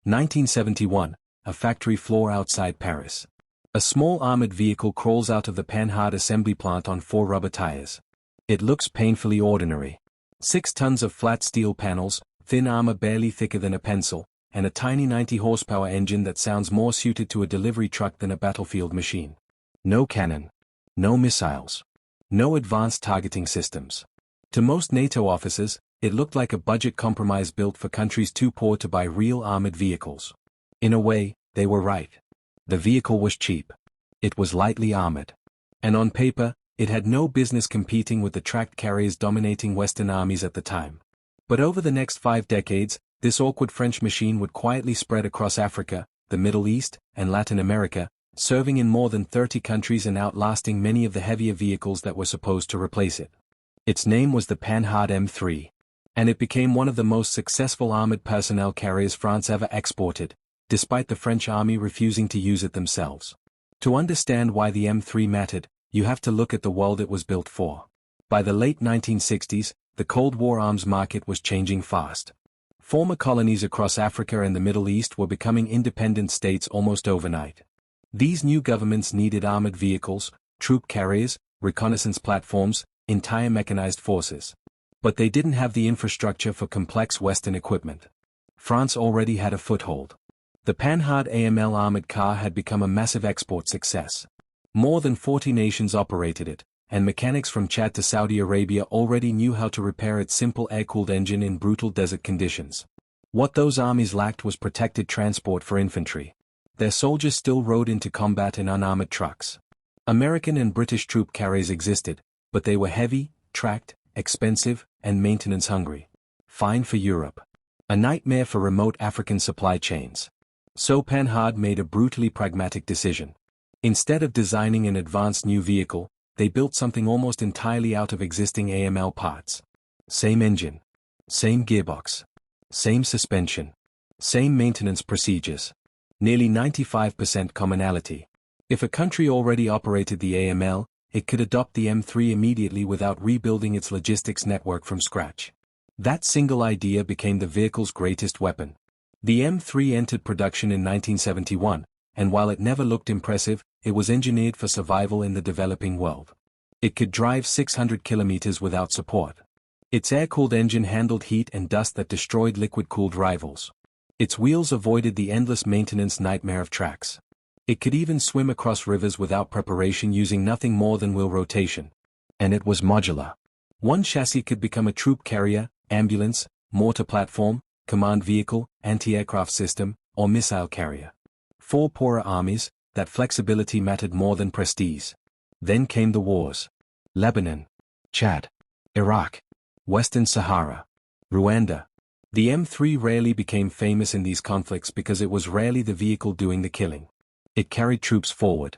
1971, a factory floor outside Paris. A small armored vehicle crawls out of the Panhard assembly plant on 4 rubber tires. It looks painfully ordinary. 6 tons of flat steel panels, thin armor barely thicker than a pencil, and a tiny 90 horsepower engine that sounds more suited to a delivery truck than a battlefield machine. No cannon. No missiles. No advanced targeting systems. To most NATO officers, it looked like a budget compromise built for countries too poor to buy real armored vehicles. In a way, they were right. The vehicle was cheap. It was lightly armored. And on paper, it had no business competing with the tracked carriers dominating Western armies at the time. But over the next 5 decades, this awkward French machine would quietly spread across Africa, the Middle East, and Latin America, serving in more than 30 countries and outlasting many of the heavier vehicles that were supposed to replace it. Its name was the Panhard M3. And it became one of the most successful armored personnel carriers France ever exported, despite the French army refusing to use it themselves. To understand why the M3 mattered, you have to look at the world it was built for. By the late 1960s, the Cold War arms market was changing fast. Former colonies across Africa and the Middle East were becoming independent states almost overnight. These new governments needed armored vehicles, troop carriers, reconnaissance platforms, entire mechanized forces. But they didn't have the infrastructure for complex Western equipment. France already had a foothold. The Panhard AML armored car had become a massive export success. More than 40 nations operated it, and mechanics from Chad to Saudi Arabia already knew how to repair its simple air-cooled engine in brutal desert conditions. What those armies lacked was protected transport for infantry. Their soldiers still rode into combat in unarmored trucks. American and British troop carriers existed, but they were heavy, tracked, expensive, and maintenance-hungry. Fine for Europe. A nightmare for remote African supply chains. So Panhard made a brutally pragmatic decision. Instead of designing an advanced new vehicle, they built something almost entirely out of existing AML parts. Same engine. Same gearbox. Same suspension. Same maintenance procedures. Nearly 95% commonality. If a country already operated the AML, it could adopt the M3 immediately without rebuilding its logistics network from scratch. That single idea became the vehicle's greatest weapon. The M3 entered production in 1971, and while it never looked impressive, it was engineered for survival in the developing world. It could drive 600 kilometers without support. Its air-cooled engine handled heat and dust that destroyed liquid-cooled rivals. Its wheels avoided the endless maintenance nightmare of tracks. It could even swim across rivers without preparation using nothing more than wheel rotation. And it was modular. One chassis could become a troop carrier, ambulance, mortar platform, command vehicle, anti-aircraft system, or missile carrier. For poorer armies, that flexibility mattered more than prestige. Then came the wars. Lebanon, Chad, Iraq, Western Sahara, Rwanda. The M3 rarely became famous in these conflicts because it was rarely the vehicle doing the killing. It carried troops forward.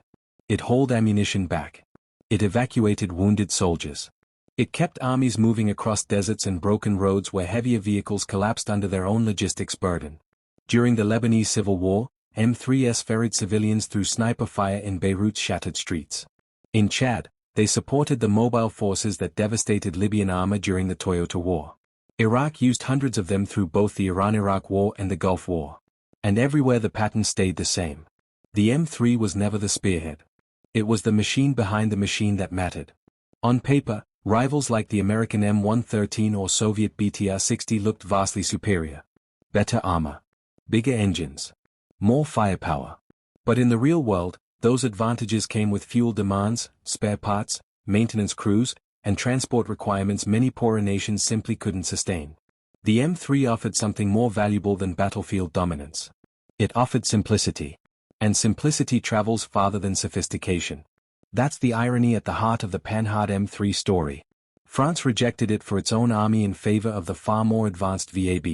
It hauled ammunition back. It evacuated wounded soldiers. It kept armies moving across deserts and broken roads where heavier vehicles collapsed under their own logistics burden. During the Lebanese civil war, M3s ferried civilians through sniper fire in Beirut's shattered streets. In Chad, they supported the mobile forces that devastated Libyan armor during the Toyota War. Iraq used hundreds of them through both the Iran-Iraq War and the Gulf War. And everywhere the pattern stayed the same. The M3 was never the spearhead. It was the machine behind the machine that mattered. On paper, rivals like the American M113 or Soviet BTR-60 looked vastly superior. Better armor. Bigger engines. More firepower. But in the real world, those advantages came with fuel demands, spare parts, maintenance crews, and transport requirements many poorer nations simply couldn't sustain. The M3 offered something more valuable than battlefield dominance. It offered simplicity. And simplicity travels farther than sophistication. That's the irony at the heart of the Panhard M3 story. France rejected it for its own army in favor of the far more advanced VAB.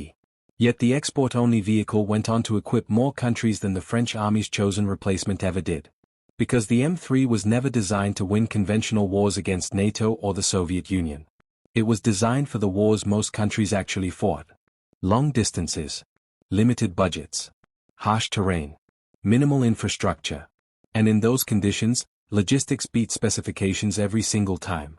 Yet the export-only vehicle went on to equip more countries than the French army's chosen replacement ever did. Because the M3 was never designed to win conventional wars against NATO or the Soviet Union. It was designed for the wars most countries actually fought. Long distances. Limited budgets. Harsh terrain. Minimal infrastructure. And in those conditions, logistics beat specifications every single time.